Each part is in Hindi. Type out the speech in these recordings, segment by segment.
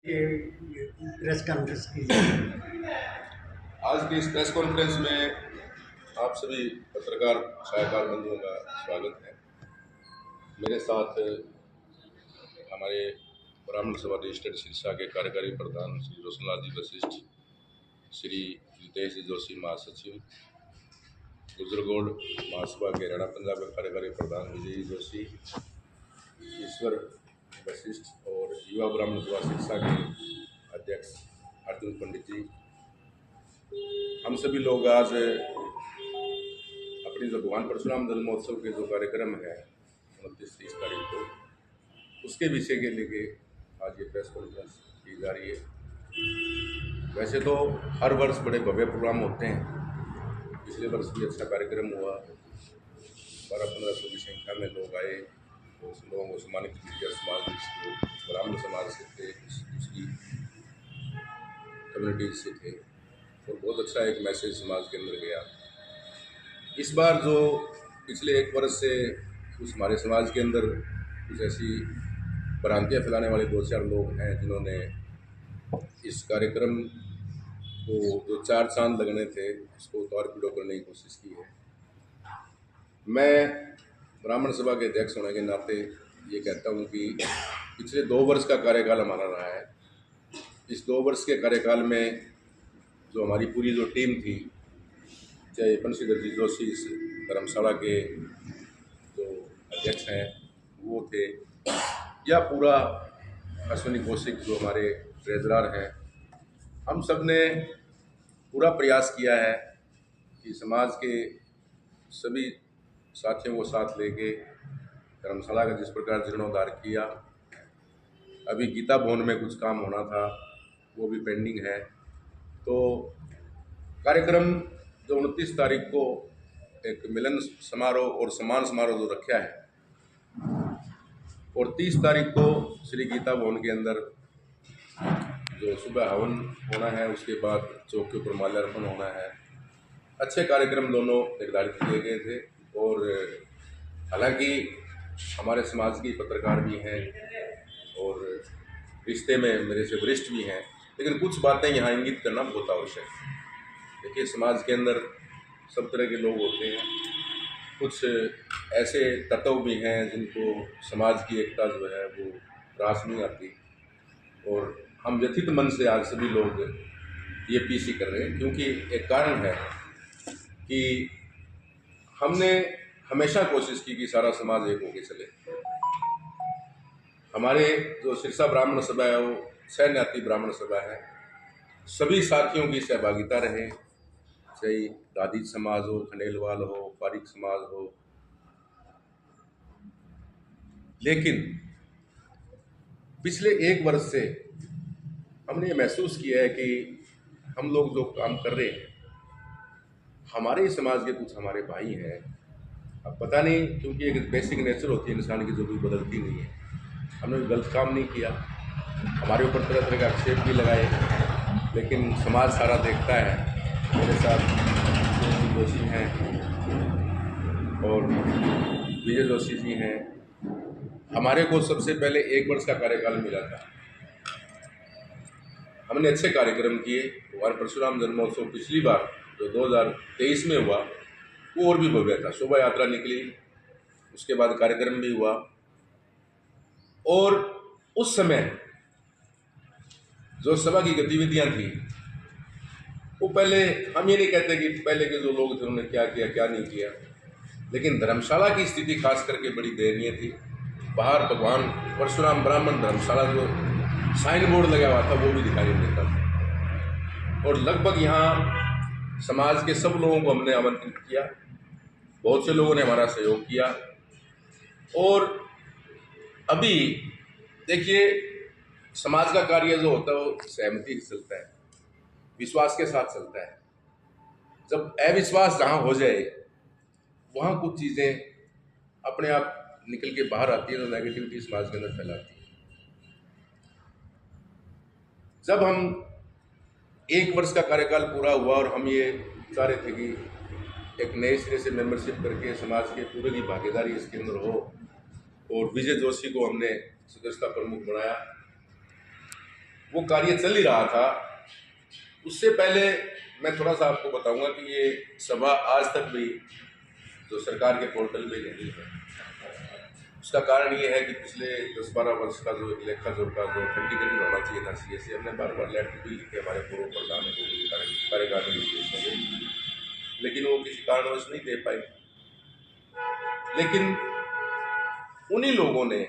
ये प्रेस कॉन्फ्रेंस कीजिए। आज की इस प्रेस कॉन्फ्रेंस में आप सभी पत्रकार सहायकार बंधुओं का स्वागत है। मेरे साथ हमारे ब्राह्मण सभा रजिस्टर्ड सिरसा के कार्यकारी प्रधान श्री रोशनलाल जी वशिष्ठ, श्री रितेश जोशी महासचिव, गुजरगोड़ महासभा के हरियाणा पंजाब के कार्यकारी प्रधान विजय जोशी, ईश्वर वशिष्ठ और युवा ब्राह्मण सभा सिरसा के अध्यक्ष अर्जुन पंडित जी, हम सभी लोग आज अपनी जो भगवान परशुराम जन्मोत्सव के जो कार्यक्रम है 29-30 तारीख को, उसके विषय के लेके आज ये प्रेस कॉन्फ्रेंस की जा रही है। वैसे तो हर वर्ष बड़े भव्य प्रोग्राम होते हैं। पिछले वर्ष भी अच्छा कार्यक्रम हुआ, 1200-1500 की संख्या में लोग आए और उस लोगों को सम्मानित किया। समाज जो ब्राह्मण समाज से थे, दूसरी कम्युनिटीज से थे, और बहुत अच्छा एक मैसेज समाज के अंदर गया। इस बार जो पिछले एक वर्ष से कुछ हमारे समाज के अंदर कुछ ऐसी भ्रांतियाँ फैलाने वाले 2-4 लोग हैं जिन्होंने इस कार्यक्रम को जो 4 चांद लगने थे उसको तोड़ पीड़ो करने की कोशिश की है। मैं ब्राह्मण सभा के अध्यक्ष होने के नाते ये कहता हूँ कि पिछले 2 वर्ष का कार्यकाल हमारा रहा है। इस 2 वर्ष के कार्यकाल में जो हमारी पूरी जो टीम थी, चाहे बंशीधर जी जोशी इस धर्मशाला के जो अध्यक्ष हैं वो थे, या पूरा अश्विनी कौशिक जो हमारे ट्रेजरर हैं, हम सब ने पूरा प्रयास किया है कि समाज के सभी साथियों को साथ लेके धर्मशाला का जिस प्रकार जीर्णोद्धार किया, अभी गीता भवन में कुछ काम होना था वो भी पेंडिंग है। तो कार्यक्रम जो 29 तारीख को एक मिलन समारोह और सम्मान समारोह जो रखा है, और 30 तारीख को श्री गीता भवन के अंदर जो सुबह हवन होना है, उसके बाद चौक के ऊपर माल्यार्पण होना है। अच्छे कार्यक्रम दोनों निर्धारित किए गए थे, और हालांकि हमारे समाज की पत्रकार भी हैं और रिश्ते में मेरे से वरिष्ठ भी हैं, लेकिन कुछ बातें यहाँ इंगित करना बहुत आवश्यक है। देखिए, समाज के अंदर सब तरह के लोग होते हैं। कुछ ऐसे तत्व भी हैं जिनको समाज की एकता जो है वो रास नहीं आती, और हम व्यथित मन से आज सभी लोग ये पीसी कर रहे हैं, क्योंकि एक कारण है कि हमने हमेशा कोशिश की कि सारा समाज एक होकर चले। हमारे जो सिरसा ब्राह्मण सभा है वो सैन्याती ब्राह्मण सभा है, सभी साथियों की सहभागिता रहे, चाहे दादी समाज हो, खंडेलवाल हो, पारिक समाज हो। लेकिन पिछले 1 वर्ष से हमने ये महसूस किया है कि हम लोग जो काम कर रहे हैं, हमारे ही समाज के कुछ हमारे भाई हैं, अब पता नहीं, क्योंकि एक बेसिक नेचर होती है इंसान की जो कोई बदलती नहीं है। हमने गलत काम नहीं किया, हमारे ऊपर तरह तरह के आक्षेप भी लगाए, लेकिन समाज सारा देखता है। मेरे साथ जोशी हैं और विजय जोशी जी हैं। हमारे को सबसे पहले 1 वर्ष का कार्यकाल मिला था, हमने अच्छे कार्यक्रम किए। भगवान परशुराम जन्मोत्सव पिछली बार जो 2023 में हुआ वो और भी भव्य था। शोभा यात्रा निकली, उसके बाद कार्यक्रम भी हुआ, और उस समय जो सभा की गतिविधियां थी वो पहले, हम ये नहीं कहते कि पहले के जो लोग थे उन्होंने क्या किया क्या नहीं किया, लेकिन धर्मशाला की स्थिति खास करके बड़ी दयनीय थी। बाहर भगवान परशुराम ब्राह्मण धर्मशाला जो साइन बोर्ड लगा हुआ था वो भी दिखाई नहीं देता था, और लगभग यहाँ समाज के सब लोगों को हमने आमंत्रित किया। बहुत से लोगों ने हमारा सहयोग किया, और अभी देखिए, समाज का कार्य जो होता है वो सहमति से चलता है, विश्वास के साथ चलता है। जब अविश्वास जहाँ हो जाए वहाँ कुछ चीज़ें अपने आप निकल के बाहर आती है, तो नेगेटिविटी समाज के अंदर फैलाती है। जब हम 1 वर्ष का कार्यकाल पूरा हुआ और हम ये चाह रहे थे कि एक नए सिरे से मेंबरशिप करके समाज के पूरे की भागीदारी इसके अंदर हो, और विजय जोशी को हमने सदस्यता प्रमुख बनाया, वो कार्य चल ही रहा था। उससे पहले मैं थोड़ा सा आपको बताऊंगा कि ये सभा आज तक भी जो सरकार के पोर्टल में नहीं है, उसका कारण ये है कि पिछले 10-12 वर्ष का जो लेखा जोखा जो ऑथेंटिकेटेड होना चाहिए था CA से, हमने बार लेटर भी लिखे हमारे पूर्व प्रधान को, कार्यकारिणी निर्देशों को, लेकिन वो किसी कारणवश नहीं दे पाए। लेकिन उन्हीं लोगों ने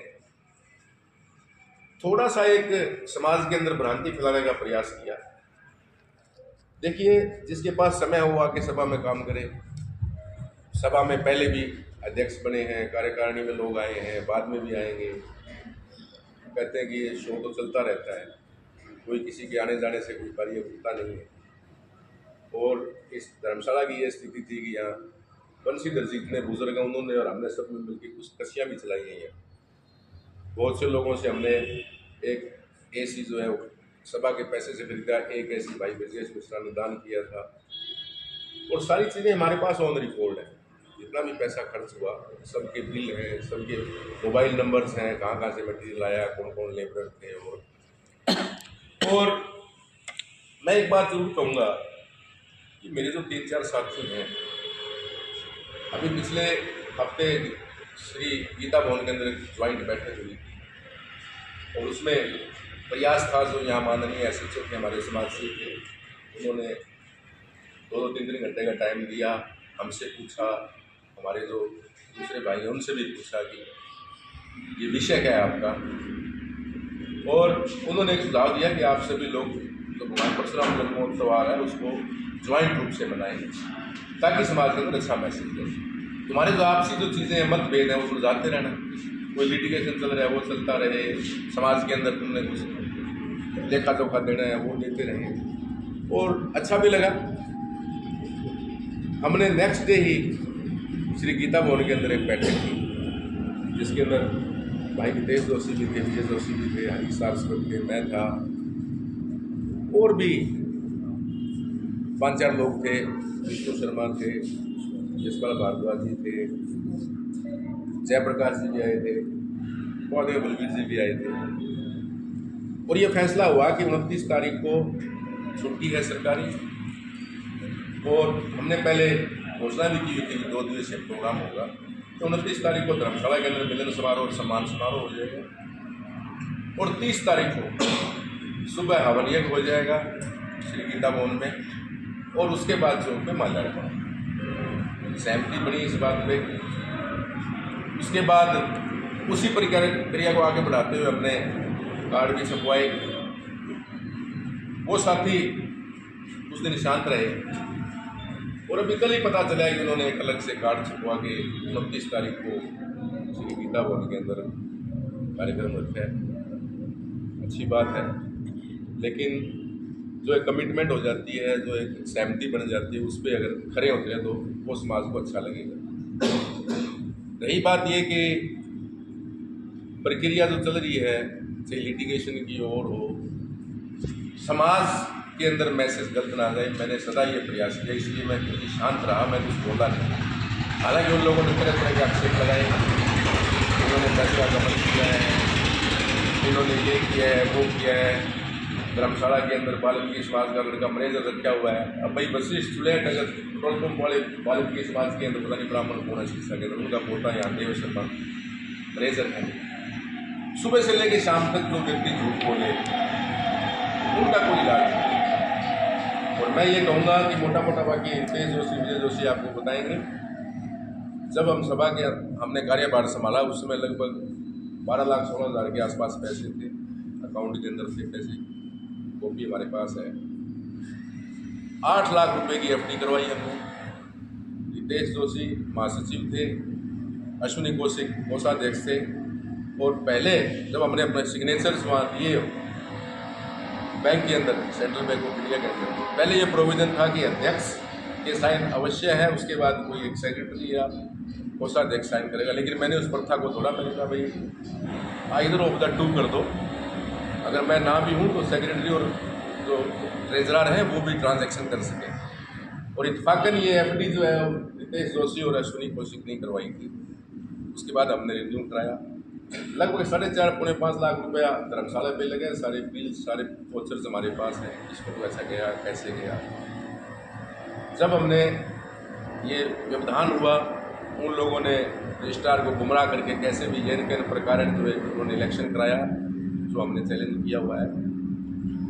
थोड़ा सा एक समाज के अंदर भ्रांति फैलाने का प्रयास किया। देखिए, जिसके पास समय हो आके सभा में काम करे। सभा में पहले भी अध्यक्ष बने हैं, कार्यकारिणी में लोग आए हैं, बाद में भी आएंगे। कहते हैं कि ये शो तो चलता रहता है, कोई किसी के आने जाने से कोई कार्य होता नहीं है। और इस धर्मशाला की ये स्थिति थी कि यहाँ बंशीधर जितने बुजुर्ग हैं उन्होंने और हमने सब में मिलकर कुछ कशियाँ भी चलाई हैं। बहुत से लोगों से हमने एक AC जो है सभा के पैसे से खरीदा, एक AC भाई ब्रजेश मिश्रा ने दान किया था। और सारी चीज़ें हमारे पास ऑन रिकॉर्ड है, जितना भी पैसा खर्च हुआ सबके बिल हैं, सबके मोबाइल नंबर्स हैं, कहाँ कहाँ से मटीरियल आया, कौन कौन लेबर थे। और मैं एक बात जरूर कहूँगा कि मेरे जो 3-4 साथी हैं, अभी पिछले हफ्ते श्री गीता भवन के अंदर एक ज्वाइंट बैठक हुई थी और उसमें प्रयास था जो यहाँ माननीय SHO के हमारे समाज से थे, उन्होंने 2-3 घंटे का टाइम दिया, हमसे पूछा, हमारे जो दूसरे भाई हैं उनसे भी पूछा कि ये विषय क्या है आपका। और उन्होंने एक सुझाव दिया कि आप सभी लोग जो भगवान परशुराम जन्मोत्सव आ रहा है उसको ज्वाइंट रूप से मनाएंगे ताकि समाज के अंदर अच्छा मैसेज दे। तुम्हारे जो आपसी जो चीज़ें हैं, मतभेद हैं, वो सुलझाते रहना। कोई लिटिगेशन चल रहा है वो चलता रहे, समाज के अंदर तुमने कुछ लेखा जोखा देना है वो देते रहे। और अच्छा भी लगा। हमने नेक्स्ट डे ही श्री गीता भवन के अंदर एक बैठक की, जिसके अंदर भाई हितेश जोशी भी थे, विजय जोशी भी थे, हरीश सारस्वत थे, मैं था, और भी 5-4 लोग थे, विष्णु शर्मा थे, यशपाल भारद्वाज जी थे, जयप्रकाश जी भी आए थे, पौधे बलवीर जी भी आए थे। और ये फैसला हुआ कि 29 तारीख को छुट्टी है सरकारी। और हमने पहले घोषणा भी की थी कि 2 दिवसीय प्रोग्राम होगा, तो 29 तारीख को धर्मशाला के अंदर मिलन समारोह और सम्मान समारोह हो जाएगा और 30 तारीख को सुबह हवन यज्ञ हो जाएगा श्री गीता भवन में। और उसके बाद जो पे माल्यार्पण, सहमति बनी इस बात पे। उसके बाद उसी प्रक्रिया को आगे बढ़ाते हुए हमने कार्ड भी छपवाए। वो साथी उस दिन शांत रहे और अभी कल ही पता चला है कि उन्होंने एक अलग से कार्ड छपवा के 29 तारीख को श्री गीता भवन के अंदर कार्यक्रम रखा है। अच्छी बात है, लेकिन जो एक कमिटमेंट हो जाती है, जो एक सहमति बन जाती है, उस पर अगर खड़े होते हैं तो वो समाज को अच्छा लगेगा। रही बात ये कि प्रक्रिया जो चल रही है, चाहे लिटिगेशन की ओर हो, समाज के अंदर मैसेज गलत ना जाए, मैंने सदा ये प्रयास किया, इसलिए मैं क्योंकि शांत रहा, मैं कुछ बोला नहीं। हालांकि उन लोगों ने तरह तरह के आक्षेप लगाए, उन्होंने पैसे का गमन किया है, उन्होंने ये किया है, वो किया है, धर्मशाला के अंदर वाल्मीकि समाज का लड़का मैनेजर रखा हुआ है। अब भाई वशिष्ठ चुलेट अगर पेट्रोल पंप वाले वाल्मीकि समाज के अंदर पता नहीं ब्राह्मण कौन है शिक्षा के अंदर, उनका पोता यहाँ देव शर्मा मैनेजर है। सुबह से लेकर शाम तक जो व्यक्ति झूठ बोले उनका कोई इलाज नहीं। और मैं ये कहूँगा कि मोटा मोटा बाकी हितेश जोशी, विजय जोशी आपको बताएंगे, जब हम सभा के हमने कार्यभार संभाला उस समय लगभग 12,16,000 के आसपास पैसे थे अकाउंट के अंदर थे पैसे, वो भी हमारे पास है। 8 लाख रुपए की FD करवाई हमने। हितेश जोशी महासचिव थे, अश्विनी कौशिक कोषाध्यक्ष थे। और पहले जब हमने अपने सिग्नेचर्स वहाँ दिए बैंक के अंदर, सेंट्रल बैंक ऑफ इंडिया के अंदर, पहले ये प्रोविज़न था कि अध्यक्ष के साइन अवश्य है, उसके बाद कोई एक सेक्रेटरी या कोषाध्यक्ष साइन करेगा। लेकिन मैंने उस प्रथा को तोड़ा। मैंने कहा भाई आइदर ऑफ द टू कर दो, अगर मैं ना भी हूँ तो सेक्रेटरी और जो ट्रेजरर हैं वो भी ट्रांजैक्शन कर सकें। और इत्फाकन ये FD जो है हितेश जोशी और अश्विनी कौशिक ने करवाई थी। उसके बाद हमने रिन्यू कराया लगभग 4.5 पौने 5 लाख रुपया धर्मशाला पे लगे। सारे बिल सारे वोचर्स हमारे पास हैं, इसको कैसा गया कैसे गया। जब हमने ये व्यवधान हुआ, उन लोगों ने रजिस्ट्रार को गुमराह करके कैसे भी जैन के प्रकार जो है उन्होंने इलेक्शन कराया, जो हमने चैलेंज किया हुआ है।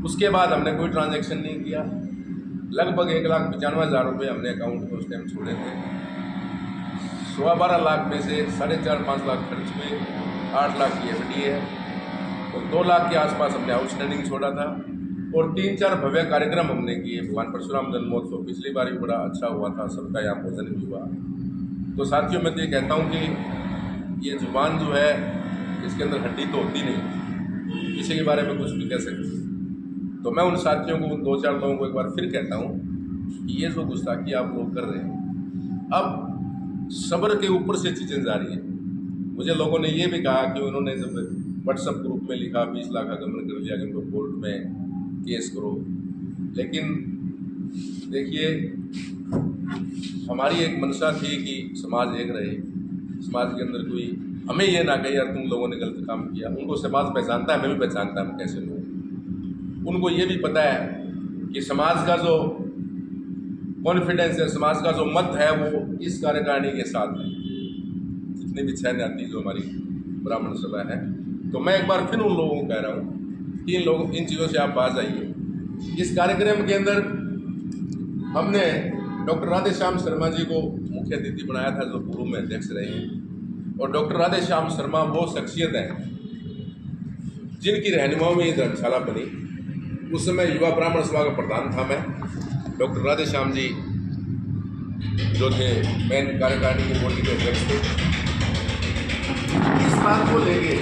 उसके बाद हमने कोई ट्रांजैक्शन नहीं किया। लगभग 1,95,000 रुपये हमने अकाउंट में उस टाइम छोड़े थे। 12.25 लाख में से 4.5-5 लाख खर्च हुए, 8 लाख की एफडी है और 2 लाख के आसपास हमने आउटस्टैंडिंग छोड़ा था। और 3-4 भव्य कार्यक्रम हमने किए। भगवान परशुराम जन्मोत्सव पिछली बार भी बड़ा अच्छा हुआ था, सबका यहाँ भोजन भी हुआ। तो साथियों, मैं तो ये कहता हूँ कि ये जुबान जो है इसके अंदर हड्डी तो होती नहीं, किसी के बारे में कुछ भी कह सकते। तो मैं उन साथियों को, उन 2-4 लोगों को एक बार फिर कहता हूँ कि ये जो गुस्ताखी आप लोग कर रहे हैं, अब सब्र के ऊपर से चीज़ें जारी हैं। मुझे लोगों ने ये भी कहा कि उन्होंने जब व्हाट्सएप ग्रुप में लिखा 20 लाख का गमन कर दिया कि उनको कोर्ट में केस करो। लेकिन देखिए, हमारी एक मंशा थी कि समाज एक रहे, समाज के अंदर कोई हमें ये ना कहे यार तुम लोगों ने गलत काम किया। उनको समाज पहचानता है, हमें भी पहचानता है हम कैसे लोग। उनको ये भी पता है कि समाज का जो कॉन्फिडेंस है, समाज का जो मत है, वो इस कार्यकारिणी के साथ है, जितनी भी 6 न्याती जो हमारी ब्राह्मण सभा है। तो मैं एक बार फिर उन लोगों को कह रहा हूँ कि इन चीज़ों से आप बाज आइए। इस कार्यक्रम के अंदर हमने डॉक्टर राधेश्याम शर्मा जी को मुख्य अतिथि बनाया था, जो पूर्व में अध्यक्ष रहे हैं। और डॉक्टर राधेश्याम शर्मा वो शख्सियत है जिनकी रहनुमाई में ये धर्मशाला बनी। उस समय युवा ब्राह्मण सभा का प्रधान था मैं। डॉक्टर राधेश्याम जी जो थे मेन कार्यकारिणी के बोर्ड के अध्यक्ष थे। इस बात को लेके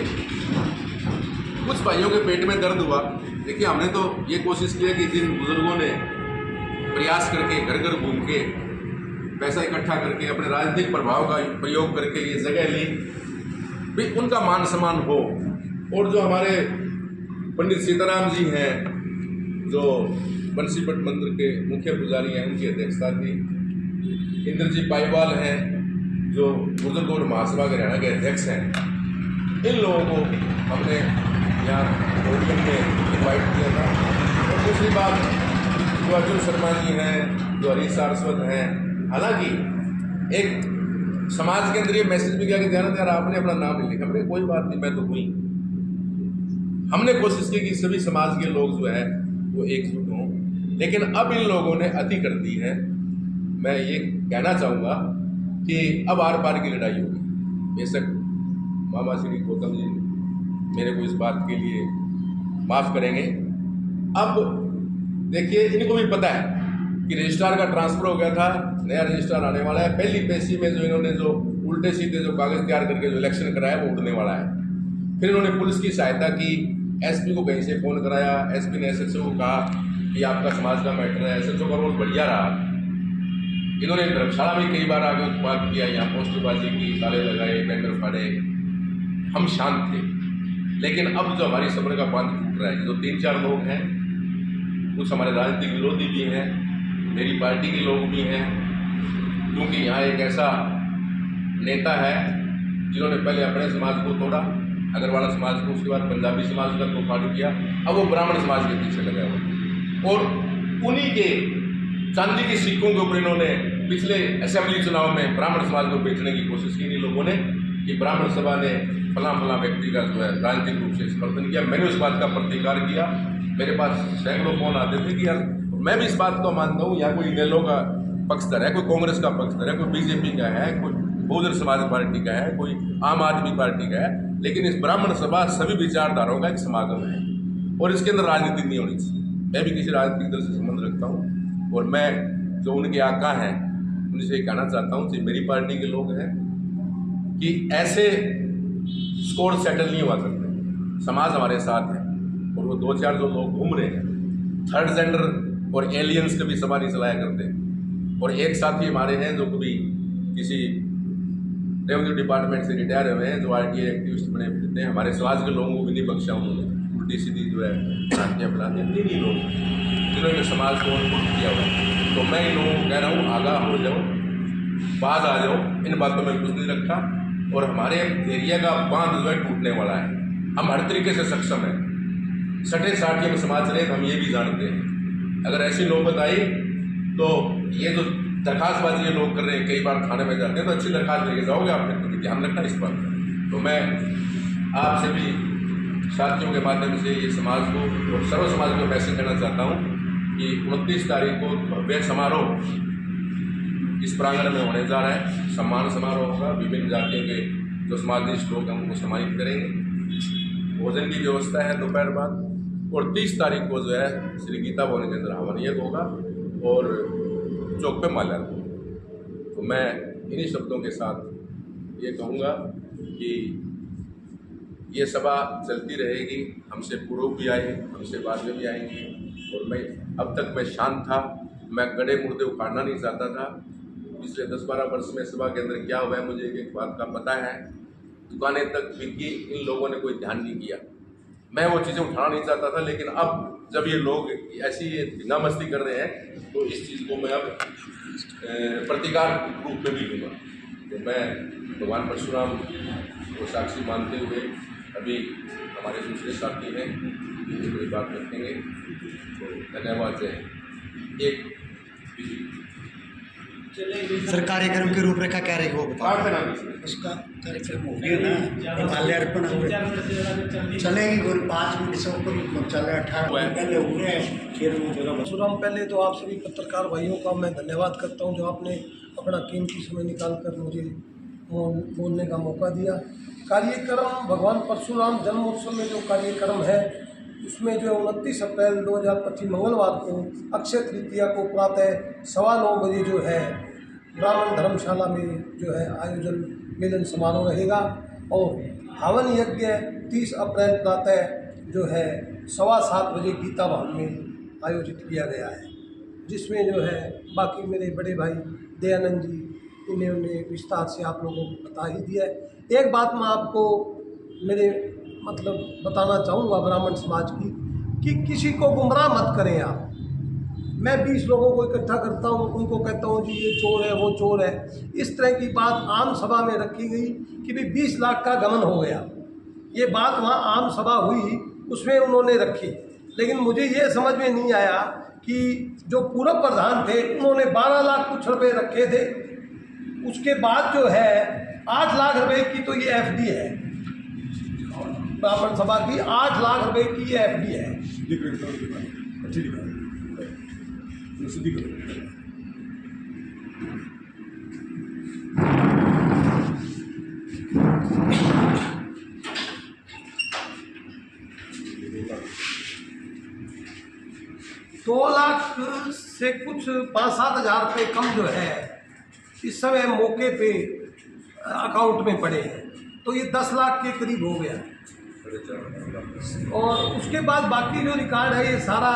कुछ भाइयों के पेट में दर्द हुआ। देखिए, हमने तो ये कोशिश की है कि जिन बुजुर्गों ने प्रयास करके घर घर घूम के पैसा इकट्ठा करके अपने राजनीतिक प्रभाव का प्रयोग करके ये जगह ली, भी उनका मान सम्मान हो। और जो हमारे पंडित सीताराम जी हैं, जो बंसीपट मंदिर के मुख्य पुजारी हैं, उनकी अध्यक्षता थी। इंद्रजी पाईवाल हैं, जो गुर्जर गौड़ महासभा के हरियाणा के अध्यक्ष हैं। इन लोगों को हमने यहाँ पोडियम में इन्वाइट किया था। और दूसरी बात, जो अर्जुन शर्मा जी हैं, जो हरीश सारस्वत हैं। हालांकि एक समाज के अंदर ये मैसेज भी गया कि ध्यान यार आपने अपना नाम नहीं लिखा। मैंने कोई बात नहीं, मैं तो हुई। हमने कोशिश की कि सभी समाज के लोग जो है वो एकजुट हों, लेकिन अब इन लोगों ने अति कर दी है। मैं ये कहना चाहूँगा कि अब आर पार की लड़ाई होगी। बेशक मामा श्री गौतम जी मेरे को इस बात के लिए माफ़ करेंगे। अब देखिए, इनको भी पता है कि रजिस्ट्रार का ट्रांसफ़र हो गया था, नया रजिस्ट्रार आने वाला है। पहली पेशी में जो इन्होंने जो उल्टे सीधे जो कागज़ तैयार करके जो इलेक्शन कराया वो उड़ने वाला है। फिर इन्होंने पुलिस की सहायता की, एसपी को कहीं से फ़ोन कराया। एसपी ने एसएचओ को कहा कि आपका समाज का मैटर है। एसएचओ का रोल बढ़िया रहा। इन्होंने धर्मशाला में कई बार आगे उत्पाद किया, यहाँ पोस्टरबाजी की, ताले लगाए, बैंडर फाड़े। हम शांत थे। लेकिन अब जो हमारी सब्र का बांध टूट रहा है, जो 3-4 लोग हैं, कुछ हमारे राजनीतिक विरोधी भी हैं, मेरी पार्टी के लोग भी हैं, क्योंकि यहाँ एक ऐसा नेता है जिन्होंने पहले अपने समाज को तोड़ा, अग्रवाला समाज को, उसके बाद पंजाबी समाज का तो फाड़ू किया। अब वो ब्राह्मण समाज के पीछे लगा हुआ। और उन्हीं के चांदी की सिक्कों के ऊपर इन्होंने पिछले असेंबली चुनाव में ब्राह्मण समाज को बेचने की कोशिश की इन लोगों ने कि ब्राह्मण सभा ने फला व्यक्ति का जो है राजनीतिक रूप से समर्थन किया। मैंने उस बात का प्रतिकार किया। मेरे पास सैकड़ों फोन आते थे कि यार मैं भी इस बात को मानता हूँ, यहाँ कोई इनेलो का पक्षधर है, कोई कांग्रेस का पक्षधर है, कोई बीजेपी का है, कोई बहुजन समाज पार्टी का है, कोई आम आदमी पार्टी का है, लेकिन इस ब्राह्मण सभा सभी विचारधाराओं का एक समागम है और इसके अंदर राजनीति नहीं होनी चाहिए। मैं भी किसी राजनीतिक दल से संबंध रखता हूँ और मैं जो उनके आका हैं उनसे ये कहना चाहता हूँ कि मेरी पार्टी के लोग हैं कि ऐसे स्कोर सेटल नहीं हुआ करते। समाज हमारे साथ है और वो 2-4 जो लोग घूम रहे हैं, थर्ड जेंडर और एलियंस कभी सभा नहीं चलाया करते। और एक साथी हमारे हैं जो कभी किसी रेवेन्यू डिपार्टमेंट से रिटायर हुए हैं, जो आरटीआई एक्टिविस्ट बने फिरते हैं। हमारे समाज के लोगों को भी नहीं बख्शा उन्होंने, उल्टी सीधी जो है शांतियाँ फैलाते हैं। नहीं लोग जिन्होंने समाज को उन्मुक्त किया हुआ है। तो मैं इन लोगों को कह रहा हूँ, आगाह हो जाओ, बाज आ जाओ। इन बातों में कुछ नहीं रखा। और हमारे एरिया का बांध जो है टूटने वाला है। हम हर तरीके से सक्षम हैं, सटे साठ हम समाज रहे, हम ये भी जानते हैं। अगर ऐसी नौबत आई तो ये जो दरखास्तबाजी ये लोग कर रहे हैं, कई बार थाने में जाते हैं तो अच्छी दरखास्त लेके जाओगे आप, फिर तो ध्यान रखना इस पर। तो मैं आपसे भी साथियों के माध्यम से ये समाज को और सर्व समाज को मैसेज देना चाहता हूँ कि 29 तारीख को भव्य समारोह इस प्रांगण में होने जा रहा है। सम्मान समारोह होगा, विभिन्न जातियों के जो समाजनिष्ठ लोग हैं उनको सम्मानित करेंगे। भोजन की व्यवस्था है दोपहर बाद, और 30 तारीख को जो है श्री गीता भवन के अंदर हवन यज्ञ होगा और चौक पे माल्यार्पण। तो मैं इन्हीं शब्दों के साथ ये कहूँगा कि ये सभा चलती रहेगी, हमसे पूर्व भी आए, हमसे बाद में भी आएंगी। और मैं अब तक मैं शांत था, मैं गड़े मुर्दे उखाड़ना नहीं चाहता था। पिछले 10-12 वर्ष में सभा के अंदर क्या हुआ है मुझे एक बात का पता है। दुकानें तक बिकी, इन लोगों ने कोई ध्यान नहीं किया। मैं वो चीज़ें उठाना नहीं चाहता था, लेकिन अब जब ये लोग ऐसी धिंगामस्ती कर रहे हैं तो इस चीज़ को मैं अब प्रतिकार रूप में भी लूँगा। तो मैं भगवान परशुराम को साक्षी मानते हुए अभी हमारे दूसरे साथी हैं कोई बात रखेंगे। तो धन्यवाद। जय एक सर, कार्यक्रम की रूपरेखा क्या रहेगी वो बताओ। उसका कार्यक्रम हो गया ना, माल्यार्पण चलेगी कोई 5 मिनट से ऊपर चले, 18 पहले हो गए फिर परशुराम। पहले तो आप सभी पत्रकार भाइयों का मैं धन्यवाद करता हूं जो आपने अपना कीमती समय निकालकर मुझे बोलने का मौका दिया। कार्यक्रम भगवान परशुराम जन्मोत्सव में जो कार्यक्रम है उसमें जो 29 अप्रैल 2025 मंगलवार को अक्षय तृतीया को प्रातः 9:15 बजे जो है ब्राह्मण धर्मशाला में जो है आयोजन मिलन समारोह रहेगा। और हवन यज्ञ 30 अप्रैल प्रातः जो है 7:15 बजे गीता भवन में आयोजित किया गया है, जिसमें जो है बाकी मेरे बड़े भाई दयानंद जी इन्होंने विस्तार से आप लोगों को बता ही दिया है। एक बात मैं आपको मेरे मतलब बताना चाहूँगा ब्राह्मण समाज की कि किसी को गुमराह मत करें आप। मैं 20 लोगों को इकट्ठा करता हूँ, उनको कहता हूँ जी ये चोर है वो चोर है, इस तरह की बात आम सभा में रखी गई कि भी 20 लाख का गमन हो गया। ये बात वहाँ आम सभा हुई उसमें उन्होंने रखी, लेकिन मुझे ये समझ में नहीं आया कि जो पूर्व प्रधान थे उन्होंने 12 लाख कुछ रुपये रखे थे, उसके बाद जो है 8 लाख रुपए की तो ये एफडी है, ब्राह्मण सभा की 8 लाख रुपए की ये एफडी है। दो लाख से कुछ 5-7 हज़ार रुपये कम जो है इस समय मौके पे अकाउंट में पड़े हैं, तो ये 10 लाख के करीब हो गया। और उसके बाद बाकी जो रिकॉर्ड है ये सारा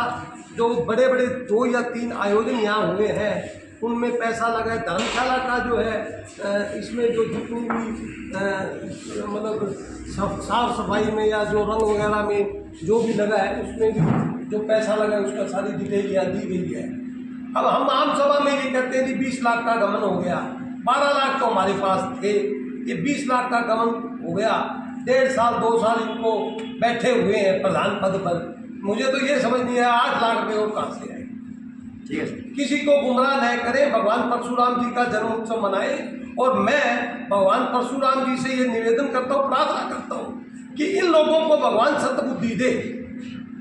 जो बड़े बड़े 2 या 3 आयोजन यहाँ हुए हैं उनमें पैसा लगा है। धर्मशाला का जो है इसमें जो जितनी भी मतलब साफ सफाई में या जो रंग वगैरह में जो भी लगा है उसमें भी जो पैसा लगा है उसका सारी डिटेल यहाँ दी गई है। अब हम आम सभा में ये कहते हैं कि 20 लाख का गमन हो गया, 12 लाख तो हमारे पास थे, ये 20 लाख का गमन हो गया। 1.5 साल 2 साल इनको बैठे हुए हैं प्रधान पद पर, मुझे तो ये समझ नहीं आया 8 लाख रुपये और कहाँ से आए। ठीक है, किसी को गुमराह न करें, भगवान परशुराम जी का जन्मोत्सव मनाएं। और मैं भगवान परशुराम जी से ये निवेदन करता हूँ, प्रार्थना करता हूँ कि इन लोगों को भगवान सद्बुद्धि दे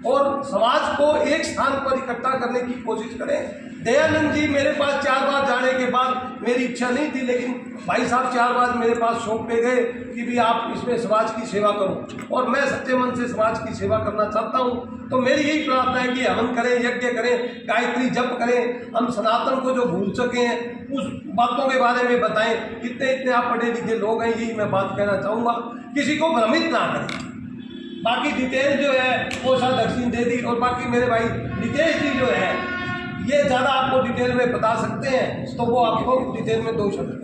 और समाज को एक स्थान पर इकट्ठा करने की कोशिश करें। दयानंद जी मेरे पास 4 बार जाने के बाद मेरी इच्छा नहीं थी, लेकिन भाई साहब 4 बार मेरे पास शौक पे गए कि भी आप इसमें समाज की सेवा करो, और मैं सच्चे मन से समाज की सेवा करना चाहता हूँ। तो मेरी यही प्रार्थना है कि हवन करें, यज्ञ करें, गायत्री जप करें, हम सनातन को जो भूल चुके हैं उस बातों के बारे में बताएं। इतने आप पढ़े लिखे लोग हैं, यही मैं बात कहना चाहूँगा, किसी को भ्रमित ना करें। बाकी डिटेल जो है वो सब दक्षिण दे दी, और बाकी मेरे भाई नितेश जी जो है ये ज़्यादा आपको डिटेल में बता सकते हैं, तो वो आपको डिटेल में 2 शब्द